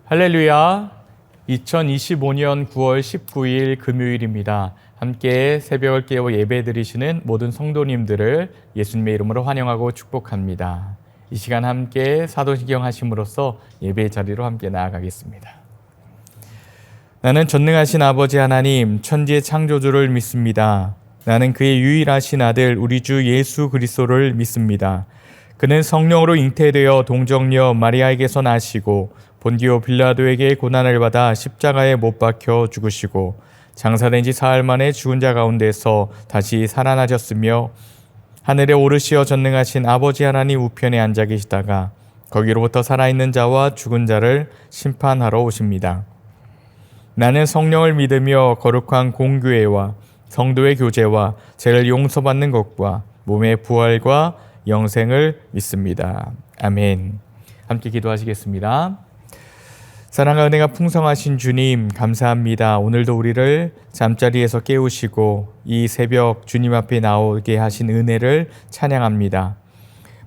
할렐루야. 2025년 9월 19일 금요일입니다. 함께 새벽을 깨워 예배 드리시는 모든 성도님들을 예수님의 이름으로 환영하고 축복합니다. 이 시간 함께 사도신경 하심으로써 예배의 자리로 함께 나아가겠습니다. 나는 전능하신 아버지 하나님, 천지의 창조주를 믿습니다. 나는 그의 유일하신 아들 우리 주 예수 그리스도를 믿습니다. 그는 성령으로 잉태되어 동정녀 마리아에게서 나시고 본디오 빌라도에게 고난을 받아 십자가에 못 박혀 죽으시고 장사된 지 사흘 만에 죽은 자 가운데서 다시 살아나셨으며 하늘에 오르시어 전능하신 아버지 하나님 우편에 앉아 계시다가 거기로부터 살아있는 자와 죽은 자를 심판하러 오십니다. 나는 성령을 믿으며 거룩한 공교회와 성도의 교제와 죄를 용서받는 것과 몸의 부활과 영생을 믿습니다. 아멘. 함께 기도하시겠습니다. 사랑과 은혜가 풍성하신 주님, 감사합니다. 오늘도 우리를 잠자리에서 깨우시고 이 새벽 주님 앞에 나오게 하신 은혜를 찬양합니다.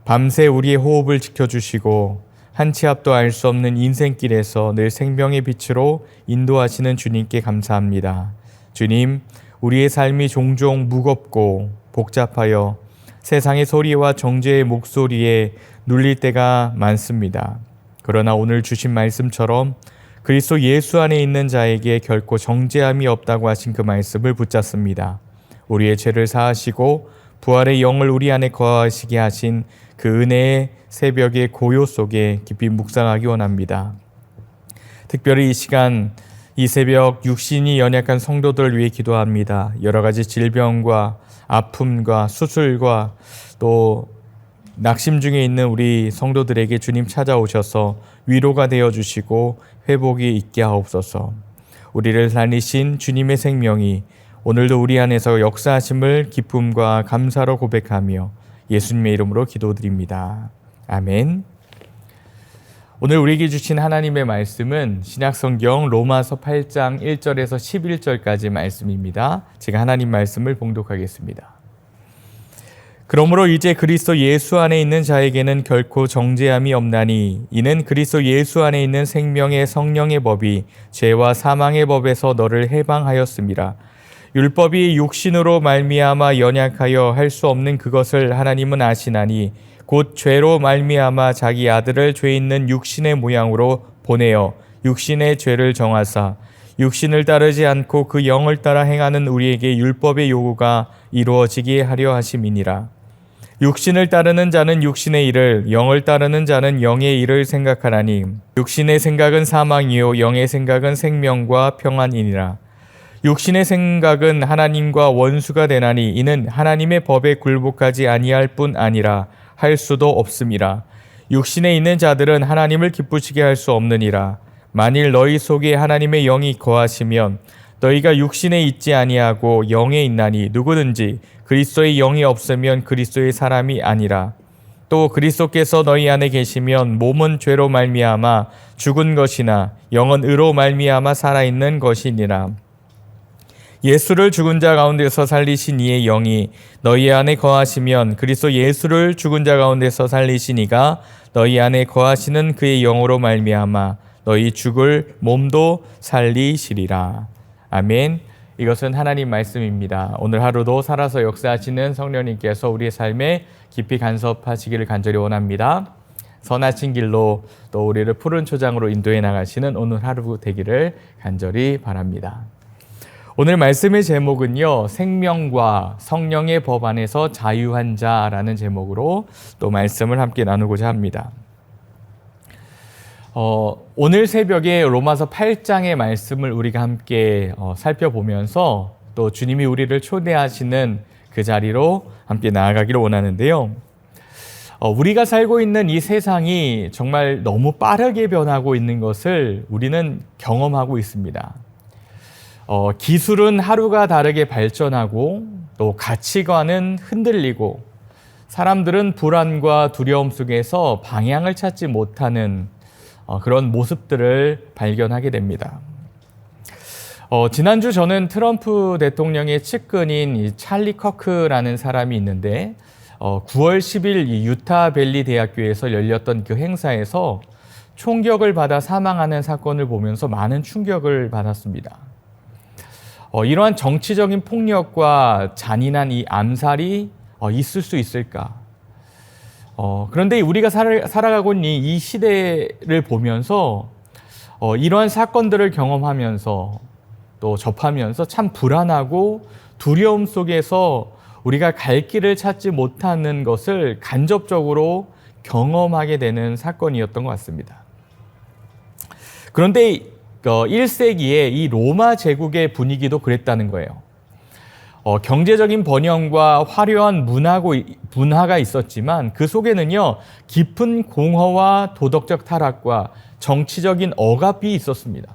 밤새 우리의 호흡을 지켜주시고 한 치 앞도 알 수 없는 인생길에서 늘 생명의 빛으로 인도하시는 주님께 감사합니다. 주님, 우리의 삶이 종종 무겁고 복잡하여 세상의 소리와 정죄의 목소리에 눌릴 때가 많습니다. 그러나 오늘 주신 말씀처럼 그리스도 예수 안에 있는 자에게 결코 정죄함이 없다고 하신 그 말씀을 붙잡습니다. 우리의 죄를 사하시고 부활의 영을 우리 안에 거하시게 하신 그 은혜의 새벽의 고요 속에 깊이 묵상하기 원합니다. 특별히 이 시간, 이 새벽 육신이 연약한 성도들을 위해 기도합니다. 여러 가지 질병과 아픔과 수술과 또 낙심 중에 있는 우리 성도들에게 주님 찾아오셔서 위로가 되어주시고 회복이 있게 하옵소서. 우리를 살리신 주님의 생명이 오늘도 우리 안에서 역사하심을 기쁨과 감사로 고백하며 예수님의 이름으로 기도드립니다. 아멘. 오늘 우리에게 주신 하나님의 말씀은 신약성경 로마서 8장 1절에서 11절까지 말씀입니다. 제가 하나님 말씀을 봉독하겠습니다. 그러므로 이제 그리스도 예수 안에 있는 자에게는 결코 정죄함이 없나니 이는 그리스도 예수 안에 있는 생명의 성령의 법이 죄와 사망의 법에서 너를 해방하였음이라. 율법이 육신으로 말미암아 연약하여 할 수 없는 그것을 하나님은 아시나니 곧 죄로 말미암아 자기 아들을 죄 있는 육신의 모양으로 보내어 육신의 죄를 정하사 육신을 따르지 않고 그 영을 따라 행하는 우리에게 율법의 요구가 이루어지게 하려 하심이니라. 육신을 따르는 자는 육신의 일을, 영을 따르는 자는 영의 일을 생각하나니 육신의 생각은 사망이요 영의 생각은 생명과 평안이니라. 육신의 생각은 하나님과 원수가 되나니 이는 하나님의 법에 굴복하지 아니할 뿐 아니라 할 수도 없음이라. 육신에 있는 자들은 하나님을 기쁘시게 할 수 없느니라. 만일 너희 속에 하나님의 영이 거하시면 너희가 육신에 있지 아니하고 영에 있나니 누구든지 그리스도의 영이 없으면 그리스도의 사람이 아니라. 또 그리스도께서 너희 안에 계시면 몸은 죄로 말미암아 죽은 것이나 영은 의로 말미암아 살아있는 것이니라. 예수를 죽은 자 가운데서 살리신 이의 영이 너희 안에 거하시면 그리스도 예수를 죽은 자 가운데서 살리신 이가 너희 안에 거하시는 그의 영으로 말미암아 너희 죽을 몸도 살리시리라. 아멘. 이것은 하나님 말씀입니다. 오늘 하루도 살아서 역사하시는 성령님께서 우리의 삶에 깊이 간섭하시기를 간절히 원합니다. 선하신 길로 또 우리를 푸른 초장으로 인도해 나가시는 오늘 하루 되기를 간절히 바랍니다. 오늘 말씀의 제목은요, 생명과 성령의 법 안에서 자유한 자라는 제목으로 또 말씀을 함께 나누고자 합니다. 오늘 새벽에 로마서 8장의 말씀을 우리가 함께 살펴보면서 또 주님이 우리를 초대하시는 그 자리로 함께 나아가기를 원하는데요. 우리가 살고 있는 이 세상이 정말 너무 빠르게 변하고 있는 것을 우리는 경험하고 있습니다. 기술은 하루가 다르게 발전하고 또 가치관은 흔들리고 사람들은 불안과 두려움 속에서 방향을 찾지 못하는 그런 모습들을 발견하게 됩니다. 지난주 저는 트럼프 대통령의 측근인 이 찰리 커크라는 사람이 있는데 9월 10일 이 유타 밸리 대학교에서 열렸던 그 행사에서 총격을 받아 사망하는 사건을 보면서 많은 충격을 받았습니다. 이러한 정치적인 폭력과 잔인한 이 암살이 있을 수 있을까? 그런데 우리가 살아가고 있는 이 시대를 보면서 이러한 사건들을 경험하면서 또 접하면서 참 불안하고 두려움 속에서 우리가 갈 길을 찾지 못하는 것을 간접적으로 경험하게 되는 사건이었던 것 같습니다. 그런데 1세기에 이 로마 제국의 분위기도 그랬다는 거예요. 경제적인 번영과 화려한 문화가 있었지만 그 속에는요, 깊은 공허와 도덕적 타락과 정치적인 억압이 있었습니다.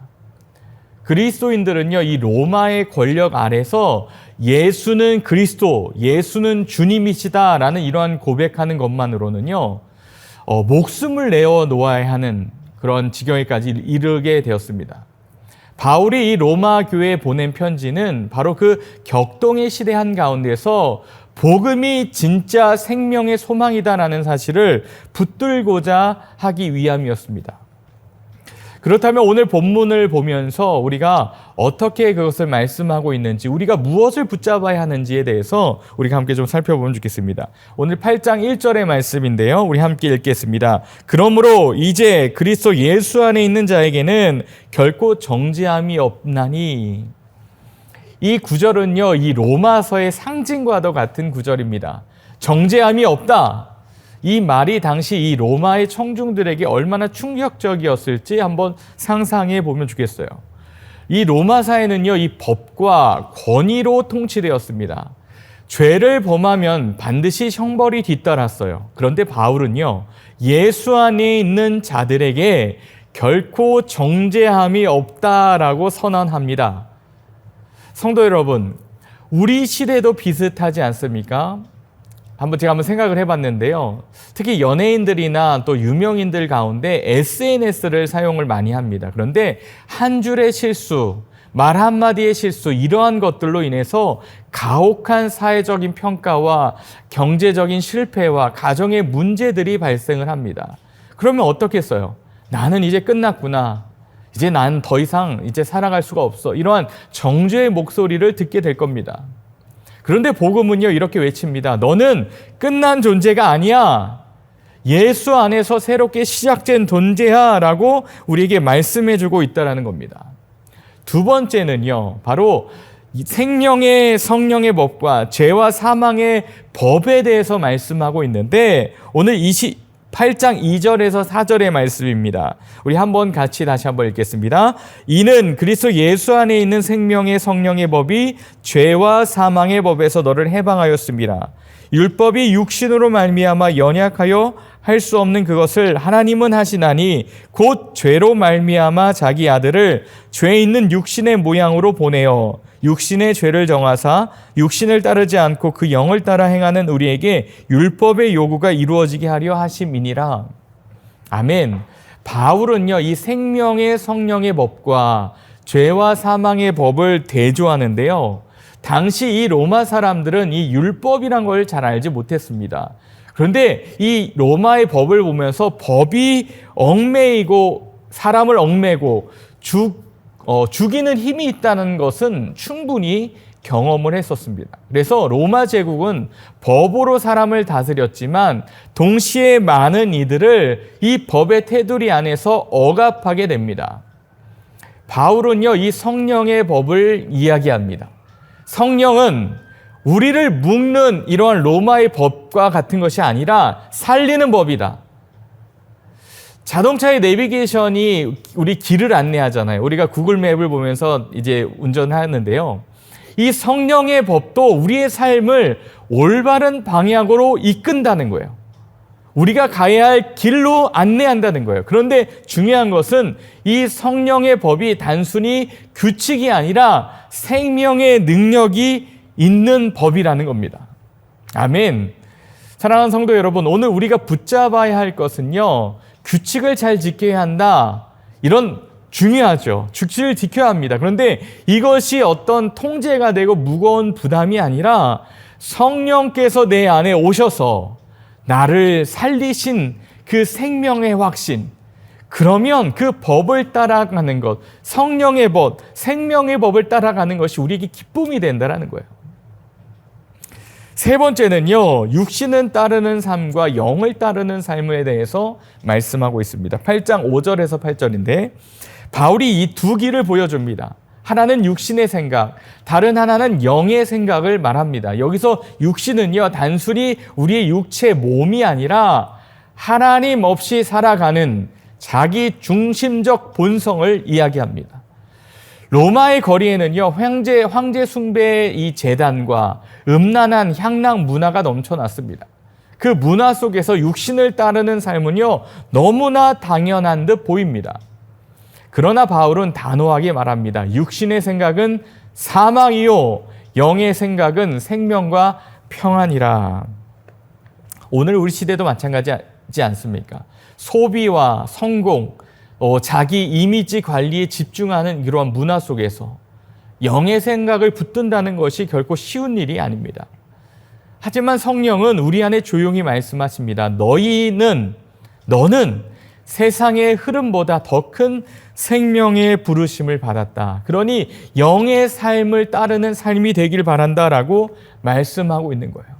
그리스도인들은요, 이 로마의 권력 아래서 예수는 그리스도, 예수는 주님이시다라는 이러한 고백하는 것만으로는요, 목숨을 내어 놓아야 하는 그런 지경에까지 이르게 되었습니다. 바울이 이 로마 교회에 보낸 편지는 바로 그 격동의 시대 한가운데서 복음이 진짜 생명의 소망이다라는 사실을 붙들고자 하기 위함이었습니다. 그렇다면 오늘 본문을 보면서 우리가 어떻게 그것을 말씀하고 있는지, 우리가 무엇을 붙잡아야 하는지에 대해서 우리가 함께 좀 살펴보면 좋겠습니다. 오늘 8장 1절의 말씀인데요. 우리 함께 읽겠습니다. 그러므로 이제 그리스도 예수 안에 있는 자에게는 결코 정죄함이 없나니. 이 구절은요, 이 로마서의 상징과도 같은 구절입니다. 정죄함이 없다. 이 말이 당시 이 로마의 청중들에게 얼마나 충격적이었을지 한번 상상해 보면 좋겠어요. 이 로마 사회는요, 이 법과 권위로 통치되었습니다. 죄를 범하면 반드시 형벌이 뒤따랐어요. 그런데 바울은요, 예수 안에 있는 자들에게 결코 정죄함이 없다라고 선언합니다. 성도 여러분, 우리 시대도 비슷하지 않습니까? 제가 한번 생각을 해봤는데요. 특히 연예인들이나 또 유명인들 가운데 SNS를 사용을 많이 합니다. 그런데 한 줄의 실수, 말 한마디의 실수, 이러한 것들로 인해서 가혹한 사회적인 평가와 경제적인 실패와 가정의 문제들이 발생을 합니다. 그러면 어떻겠어요? 나는 이제 끝났구나. 이제 난 더 이상 이제 살아갈 수가 없어. 이러한 정죄의 목소리를 듣게 될 겁니다. 그런데 복음은요, 이렇게 외칩니다. 너는 끝난 존재가 아니야. 예수 안에서 새롭게 시작된 존재야 라고 우리에게 말씀해주고 있다는 겁니다. 두 번째는요, 바로 생명의 성령의 법과 죄와 사망의 법에 대해서 말씀하고 있는데, 오늘 8장 2절에서 4절의 말씀입니다. 우리 한번 같이 다시 한번 읽겠습니다. 이는 그리스도 예수 안에 있는 생명의 성령의 법이 죄와 사망의 법에서 너를 해방하였습니다. 율법이 육신으로 말미암아 연약하여 할 수 없는 그것을 하나님은 하시나니 곧 죄로 말미암아 자기 아들을 죄 있는 육신의 모양으로 보내어 육신의 죄를 정하사 육신을 따르지 않고 그 영을 따라 행하는 우리에게 율법의 요구가 이루어지게 하려 하심이니라. 아멘. 바울은요, 이 생명의 성령의 법과 죄와 사망의 법을 대조하는데요. 당시 이 로마 사람들은 이 율법이란 걸 잘 알지 못했습니다. 그런데 이 로마의 법을 보면서 법이 얽매이고 사람을 얽매고 죽이는 힘이 있다는 것은 충분히 경험을 했었습니다. 그래서 로마 제국은 법으로 사람을 다스렸지만 동시에 많은 이들을 이 법의 테두리 안에서 억압하게 됩니다. 바울은요, 이 성령의 법을 이야기합니다. 성령은 우리를 묶는 이러한 로마의 법과 같은 것이 아니라 살리는 법이다. 자동차의 내비게이션이 우리 길을 안내하잖아요. 우리가 구글 맵을 보면서 이제 운전하는데요. 이 성령의 법도 우리의 삶을 올바른 방향으로 이끈다는 거예요. 우리가 가야 할 길로 안내한다는 거예요. 그런데 중요한 것은 이 성령의 법이 단순히 규칙이 아니라 생명의 능력이 있는 법이라는 겁니다. 아멘. 사랑하는 성도 여러분, 오늘 우리가 붙잡아야 할 것은요, 규칙을 잘 지켜야 한다. 이런 중요하죠. 규칙을 지켜야 합니다. 그런데 이것이 어떤 통제가 되고 무거운 부담이 아니라 성령께서 내 안에 오셔서 나를 살리신 그 생명의 확신, 그러면 그 법을 따라가는 것, 성령의 법, 생명의 법을 따라가는 것이 우리에게 기쁨이 된다는 거예요. 세 번째는요, 육신은 따르는 삶과 영을 따르는 삶에 대해서 말씀하고 있습니다. 8장 5절에서 8절인데 바울이 이 두 길을 보여줍니다. 하나는 육신의 생각, 다른 하나는 영의 생각을 말합니다. 여기서 육신은요, 단순히 우리의 육체 몸이 아니라 하나님 없이 살아가는 자기 중심적 본성을 이야기합니다. 로마의 거리에는요, 황제 숭배의 이 제단과 음란한 향락 문화가 넘쳐났습니다. 그 문화 속에서 육신을 따르는 삶은요, 너무나 당연한 듯 보입니다. 그러나 바울은 단호하게 말합니다. 육신의 생각은 사망이요, 영의 생각은 생명과 평안이라. 오늘 우리 시대도 마찬가지지 않습니까? 소비와 성공, 자기 이미지 관리에 집중하는 이러한 문화 속에서 영의 생각을 붙든다는 것이 결코 쉬운 일이 아닙니다. 하지만 성령은 우리 안에 조용히 말씀하십니다. 너는 세상의 흐름보다 더 큰 생명의 부르심을 받았다. 그러니 영의 삶을 따르는 삶이 되길 바란다라고 말씀하고 있는 거예요.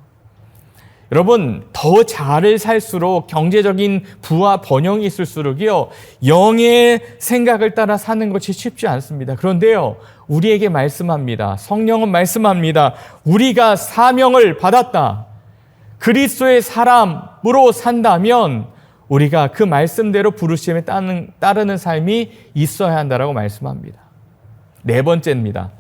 여러분, 더 잘 살수록 경제적인 부와 번영이 있을수록요, 영의 생각을 따라 사는 것이 쉽지 않습니다. 그런데요, 우리에게 말씀합니다. 성령은 말씀합니다. 우리가 사명을 받았다. 그리스도의 사람으로 산다면 우리가 그 말씀대로 부르심에 따르는 삶이 있어야 한다라고 말씀합니다. 네 번째입니다.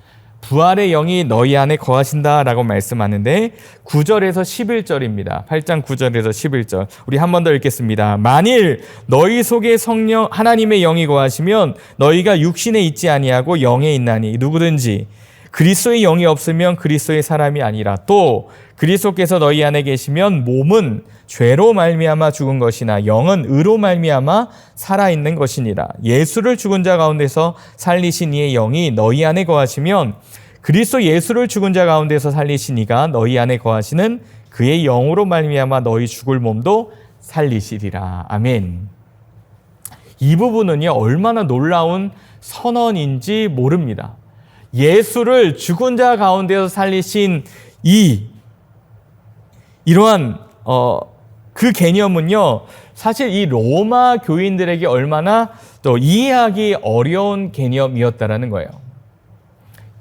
부활의 영이 너희 안에 거하신다라고 말씀하는데 9절에서 11절입니다. 8장 9절에서 11절. 우리 한 번 더 읽겠습니다. 만일 너희 속에 성령 하나님의 영이 거하시면 너희가 육신에 있지 아니하고 영에 있나니 누구든지 그리스도의 영이 없으면 그리스도의 사람이 아니라 또 그리스도께서 너희 안에 계시면 몸은 죄로 말미암아 죽은 것이나 영은 의로 말미암아 살아있는 것이니라. 예수를 죽은 자 가운데서 살리신 이의 영이 너희 안에 거하시면 그리스도 예수를 죽은 자 가운데서 살리신 이가 너희 안에 거하시는 그의 영으로 말미암아 너희 죽을 몸도 살리시리라. 아멘. 이 부분은요, 얼마나 놀라운 선언인지 모릅니다. 예수를 죽은 자 가운데서 살리신 이러한 그 개념은요, 사실 이 로마 교인들에게 얼마나 또 이해하기 어려운 개념이었다라는 거예요.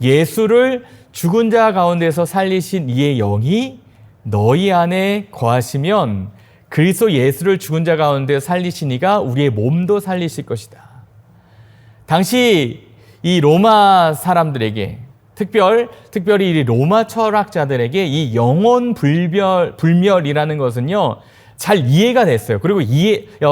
예수를 죽은 자 가운데서 살리신 이의 영이 너희 안에 거하시면 그리스도 예수를 죽은 자 가운데 살리신 이가 우리의 몸도 살리실 것이다. 당시 이 로마 사람들에게 특별히 이 로마 철학자들에게 이 영혼 불멸이라는 것은요, 잘 이해가 됐어요. 그리고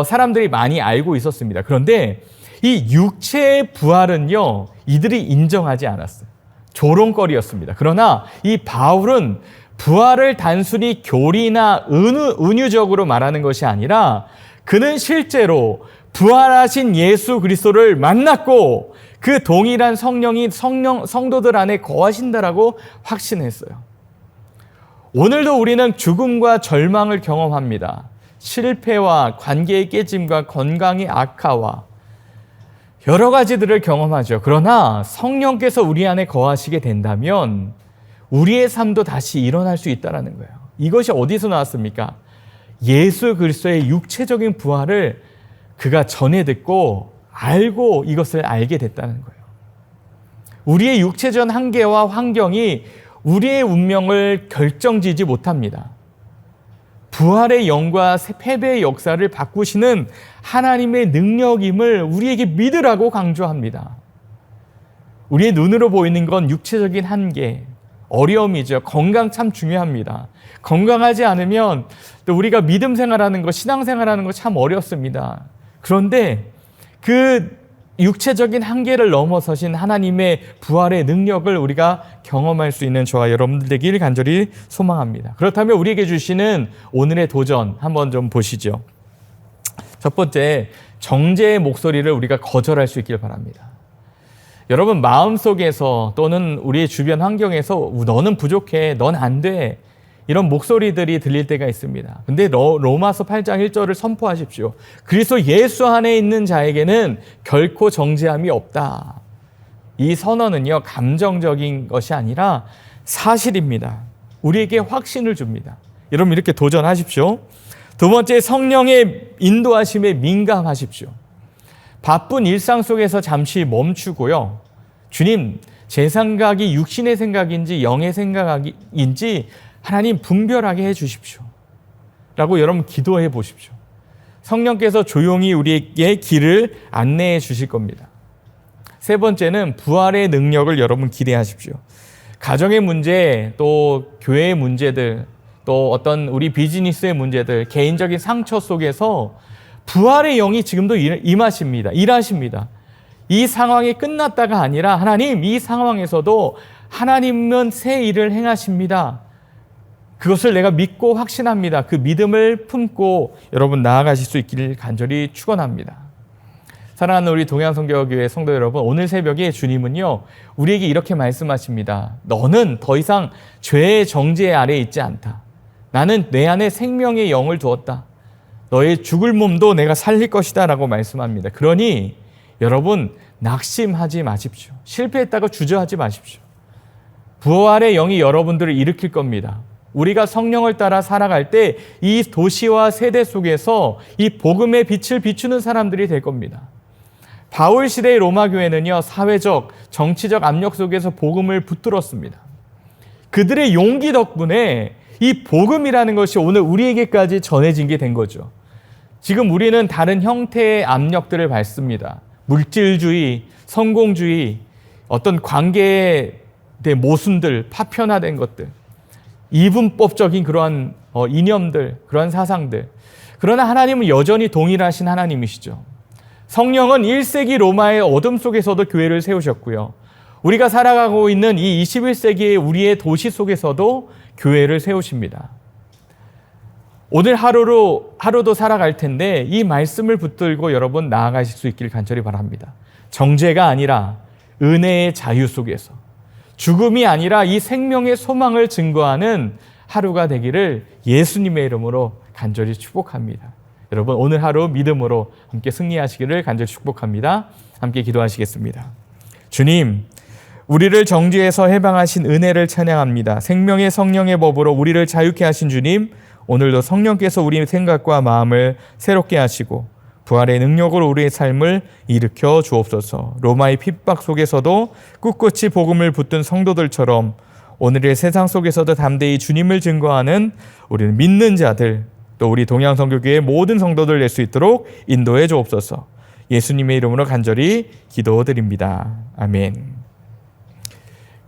사람들이 많이 알고 있었습니다. 그런데 이 육체의 부활은요, 이들이 인정하지 않았어요. 조롱거리였습니다. 그러나 이 바울은 부활을 단순히 교리나 은유적으로 말하는 것이 아니라 그는 실제로 부활하신 예수 그리스도를 만났고 그 동일한 성령이 성도들 안에 거하신다라고 확신했어요. 오늘도 우리는 죽음과 절망을 경험합니다. 실패와 관계의 깨짐과 건강의 악화와 여러 가지들을 경험하죠. 그러나 성령께서 우리 안에 거하시게 된다면 우리의 삶도 다시 일어날 수 있다는 거예요. 이것이 어디서 나왔습니까? 예수 그리스도의 육체적인 부활을 그가 전해 듣고 알고 이것을 알게 됐다는 거예요. 우리의 육체적 한계와 환경이 우리의 운명을 결정지지 못합니다. 부활의 영과 패배의 역사를 바꾸시는 하나님의 능력임을 우리에게 믿으라고 강조합니다. 우리의 눈으로 보이는 건 육체적인 한계, 어려움이죠. 건강 참 중요합니다. 건강하지 않으면 또 우리가 믿음 생활하는 것, 신앙 생활하는 것 참 어렵습니다. 그런데 그 육체적인 한계를 넘어서신 하나님의 부활의 능력을 우리가 경험할 수 있는 저와 여러분들 되길 간절히 소망합니다. 그렇다면 우리에게 주시는 오늘의 도전 한번 좀 보시죠. 첫 번째, 정죄의 목소리를 우리가 거절할 수 있길 바랍니다. 여러분, 마음속에서 또는 우리의 주변 환경에서 너는 부족해, 넌 안 돼, 이런 목소리들이 들릴 때가 있습니다. 근데 로마서 8장 1절을 선포하십시오. 그리스도 예수 안에 있는 자에게는 결코 정죄함이 없다. 이 선언은요, 감정적인 것이 아니라 사실입니다. 우리에게 확신을 줍니다. 여러분 이렇게 도전하십시오. 두 번째, 성령의 인도하심에 민감하십시오. 바쁜 일상 속에서 잠시 멈추고요. 주님, 제 생각이 육신의 생각인지 영의 생각인지 하나님 분별하게 해 주십시오. 라고 여러분 기도해 보십시오. 성령께서 조용히 우리에게 길을 안내해 주실 겁니다. 세 번째는 부활의 능력을 여러분 기대하십시오. 가정의 문제, 또 교회의 문제들, 또 어떤 우리 비즈니스의 문제들, 개인적인 상처 속에서 부활의 영이 지금도 임하십니다. 일하십니다. 이 상황이 끝났다가 아니라 하나님, 이 상황에서도 하나님은 새 일을 행하십니다. 그것을 내가 믿고 확신합니다. 그 믿음을 품고 여러분 나아가실 수 있기를 간절히 축원합니다. 사랑하는 우리 동양성교회 성도 여러분, 오늘 새벽에 주님은요, 우리에게 이렇게 말씀하십니다. 너는 더 이상 죄의 정죄 아래에 있지 않다. 나는 내 안에 생명의 영을 두었다. 너의 죽을 몸도 내가 살릴 것이다 라고 말씀합니다. 그러니 여러분 낙심하지 마십시오. 실패했다고 주저하지 마십시오. 부활의 영이 여러분들을 일으킬 겁니다. 우리가 성령을 따라 살아갈 때 이 도시와 세대 속에서 이 복음의 빛을 비추는 사람들이 될 겁니다. 바울 시대의 로마 교회는요, 사회적, 정치적 압력 속에서 복음을 붙들었습니다. 그들의 용기 덕분에 이 복음이라는 것이 오늘 우리에게까지 전해진 게 된 거죠. 지금 우리는 다른 형태의 압력들을 받습니다. 물질주의, 성공주의, 어떤 관계의 모순들, 파편화된 것들, 이분법적인 그러한 이념들, 그러한 사상들. 그러나 하나님은 여전히 동일하신 하나님이시죠. 성령은 1세기 로마의 어둠 속에서도 교회를 세우셨고요. 우리가 살아가고 있는 이 21세기의 우리의 도시 속에서도 교회를 세우십니다. 오늘 하루도 살아갈 텐데 이 말씀을 붙들고 여러분 나아가실 수 있기를 간절히 바랍니다. 정죄가 아니라 은혜의 자유 속에서, 죽음이 아니라 이 생명의 소망을 증거하는 하루가 되기를 예수님의 이름으로 간절히 축복합니다. 여러분 오늘 하루 믿음으로 함께 승리하시기를 간절히 축복합니다. 함께 기도하시겠습니다. 주님, 우리를 정죄에서 해방하신 은혜를 찬양합니다. 생명의 성령의 법으로 우리를 자유케 하신 주님, 오늘도 성령께서 우리의 생각과 마음을 새롭게 하시고 부활의 능력으로 우리의 삶을 일으켜 주옵소서. 로마의 핍박 속에서도 꿋꿋이 복음을 붙든 성도들처럼 오늘의 세상 속에서도 담대히 주님을 증거하는 우리는 믿는 자들, 또 우리 동양선교교회 모든 성도들 낼 수 있도록 인도해 주옵소서. 예수님의 이름으로 간절히 기도드립니다. 아멘.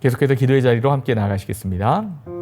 계속해서 기도의 자리로 함께 나아가시겠습니다.